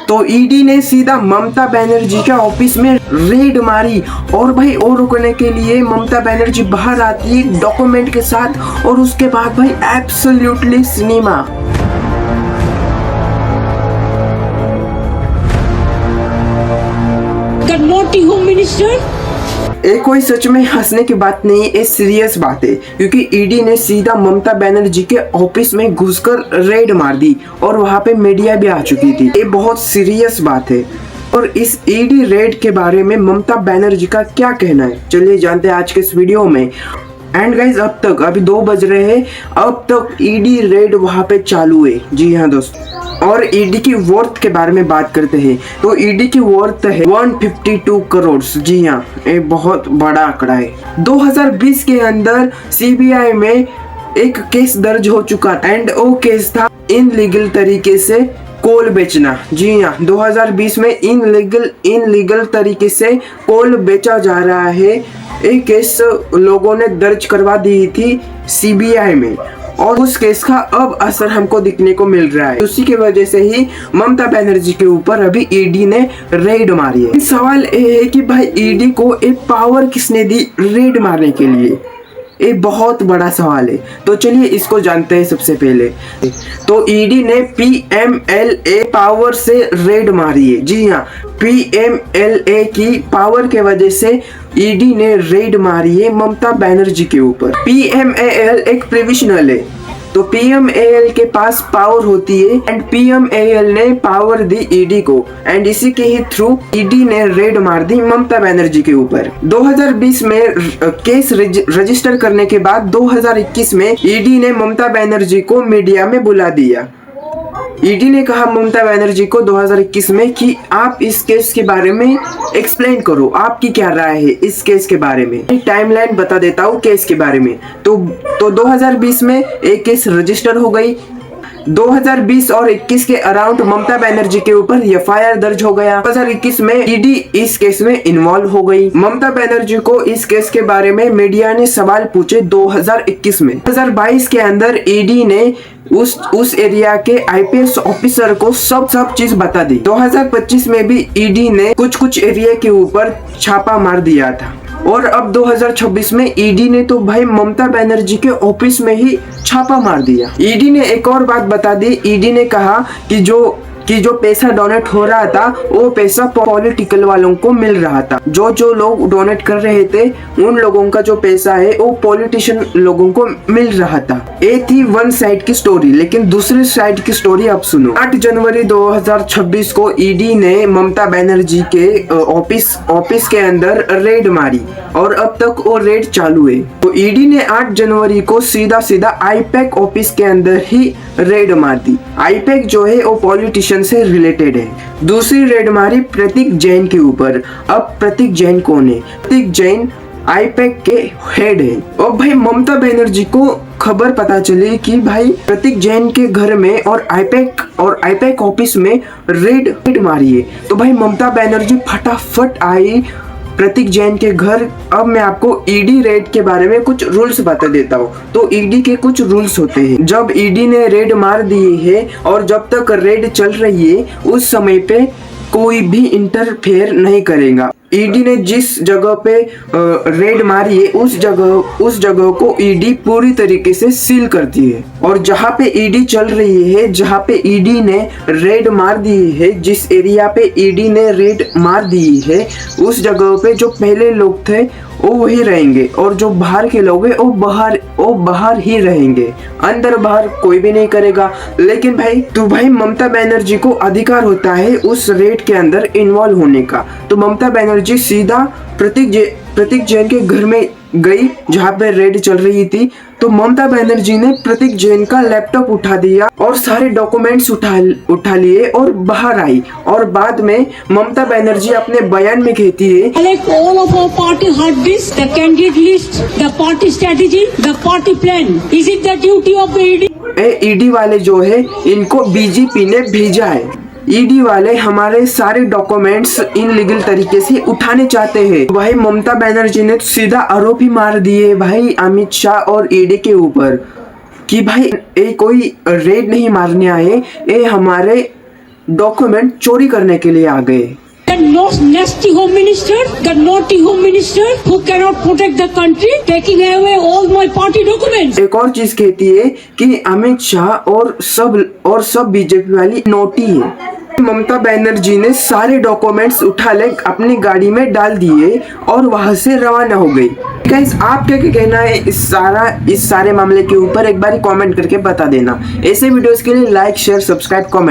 तो ईडी ने सीधा ममता बनर्जी के ऑफिस में रेड मारी और भाई और रुकने के लिए ममता बनर्जी बाहर आती है डॉक्यूमेंट के साथ और उसके बाद भाई absolutely cinema. The naughty home minister. ये कोई सच में हंसने की बात नहीं, ये सीरियस बात है क्योंकि ईडी ने सीधा ममता बनर्जी के ऑफिस में घुसकर रेड मार दी और वहां पे मीडिया भी आ चुकी थी। ये बहुत सीरियस बात है और इस ईडी रेड के बारे में ममता बनर्जी का क्या कहना है, चलिए जानते हैं आज के इस वीडियो में। एंड गाइज अब तक अभी 2 बज रहे हैं, अब तक ईडी रेड वहां पे चालू है। जी हाँ दोस्तों, और ईडी की वर्थ के बारे में बात करते हैं तो ईडी की वर्थ है 152 करोड़। जी हाँ, ये बहुत बड़ा आंकड़ा है। 2020 के अंदर सीबीआई में एक केस दर्ज हो चुका एंड वो केस था इनलीगल तरीके से कोल बेचना। जी हाँ, 2020 में इनलीगल तरीके से कोल बेचा जा रहा है। एक केस लोगों ने दर्ज करवा दी थी सीबीआई में और उस केस का अब असर हमको दिखने को मिल रहा है। उसी की वजह से ही ममता बनर्जी के ऊपर अभी ईडी ने रेड मारी है। सवाल ये है कि भाई ईडी को एक पावर किसने दी रेड मारने के लिए, ये बहुत बड़ा सवाल है। तो चलिए इसको जानते हैं। सबसे पहले तो ईडी ने पीएमएलए पावर से रेड मारी है। जी हाँ, पीएमएलए की पावर के वजह से ईडी ने रेड मारी है ममता बनर्जी के ऊपर। पीएमएल एक प्रोविजनल है, तो पीएमएल के पास पावर होती है एंड पीएमएल ने पावर दी ईडी को एंड इसी के ही थ्रू ईडी ने रेड मार दी ममता बनर्जी के ऊपर। 2020 में केस रजिस्टर करने के बाद 2021 में ईडी ने ममता बनर्जी को मीडिया में बुला दिया। ईडी ने कहा ममता बनर्जी को 2021 में कि आप इस केस के बारे में एक्सप्लेन करो, आपकी क्या राय है इस केस के बारे में। टाइमलाइन बता देता हूँ केस के बारे में। तो 2020 में एक केस रजिस्टर हो गई। 2020 और 21 के अराउंड ममता बनर्जी के ऊपर एफआईआर दर्ज हो गया। 2021 में ईडी इस केस में इन्वॉल्व हो गई। ममता बनर्जी को इस केस के बारे में मीडिया ने सवाल पूछे 2021 में। 2022 के अंदर ईडी ने उस एरिया के आईपीएस ऑफिसर को सब चीज बता दी। 2025 में भी ईडी ने कुछ एरिया के ऊपर छापा मार दिया था और अब 2026 में ईडी ने तो भाई ममता बनर्जी के ऑफिस में ही छापा मार दिया। ईडी ने एक और बात बता दी। ईडी ने कहा कि जो पैसा डोनेट हो रहा था वो पैसा पॉलिटिकल वालों को मिल रहा था। जो लोग डोनेट कर रहे थे उन लोगों का जो पैसा है वो पॉलिटिशियन लोगों को मिल रहा था। ये थी वन साइड की स्टोरी, लेकिन दूसरी साइड की स्टोरी अब सुनो। 8 जनवरी 2026 को ईडी ने ममता बनर्जी के ऑफिस के अंदर रेड मारी और अब तक वो रेड चालू है। तो ईडी ने 8 जनवरी को सीधा आईपैक ऑफिस के अंदर ही रेड मार दी। आईपैक जो है वो पॉलिटिशियन से रिलेटेड है। दूसरी रेड मारी प्रतीक जैन के ऊपर। अब प्रतीक जैन कौन है? प्रतीक जैन आईपैक के हेड है। और भाई ममता बनर्जी को खबर पता चली कि भाई प्रतीक जैन के घर में और आईपैक ऑफिस में रेड मारी है। तो भाई ममता बनर्जी फटाफट आई प्रतीक जैन के घर। अब मैं आपको ईडी रेड के बारे में कुछ रूल्स बता देता हूँ। तो ईडी के कुछ रूल्स होते हैं। जब ईडी ने रेड मार दी है और जब तक रेड चल रही है उस समय पे कोई भी इंटरफेयर नहीं करेगा। ईडी ने जिस जगह पे रेड मारी है उस जगह को ईडी पूरी तरीके से सील करती है। और जहाँ पे ईडी चल रही है, जहाँ पे ईडी ने रेड मार दी है, जिस एरिया पे ईडी ने रेड मार दी है उस जगह पे जो पहले लोग थे वो वही रहेंगे और जो बाहर के लोग हैं वो बाहर ही रहेंगे। अंदर बाहर कोई भी नहीं करेगा। लेकिन भाई ममता बनर्जी को अधिकार होता है उस रेड के अंदर इन्वॉल्व होने का। तो ममता बनर्जी सीधा प्रतीक जैन के घर में गई जहाँ पे रेड चल रही थी। तो ममता बनर्जी ने प्रतीक जैन का लैपटॉप उठा दिया और सारे डॉक्यूमेंट्स उठा लिए और बाहर आई। और बाद में ममता बनर्जी अपने बयान में कहती है, Like all of our party hard disk, the candidate list, the party strategy, the party plan. Is it the duty of the ED? ED वाले जो है इनको बीजेपी ने भेजा है। ईडी वाले हमारे सारे डॉक्यूमेंट्स इनलीगल तरीके से उठाने चाहते हैं। भाई ममता बनर्जी ने सीधा आरोप ही मार दिए भाई अमित शाह और ईडी के ऊपर कि भाई ये कोई रेड नहीं मारने आए, ये हमारे डॉक्यूमेंट चोरी करने के लिए आ गए। The nasty home minister, the naughty home minister who cannot protect the country, taking away all my party documents. एक और चीज कहती है कि अमित शाह और सब बीजेपी वाली नोटी है। ममता बनर्जी ने सारे डॉक्यूमेंट्स उठा ले अपनी गाड़ी में डाल दिए और वहां से रवाना हो गई। गाइस, आप क्या कहना है इस सारे मामले के ऊपर एक बार कमेंट करके बता देना। ऐसे वीडियोस के लिए लाइक शेयर सब्सक्राइब कमेंट।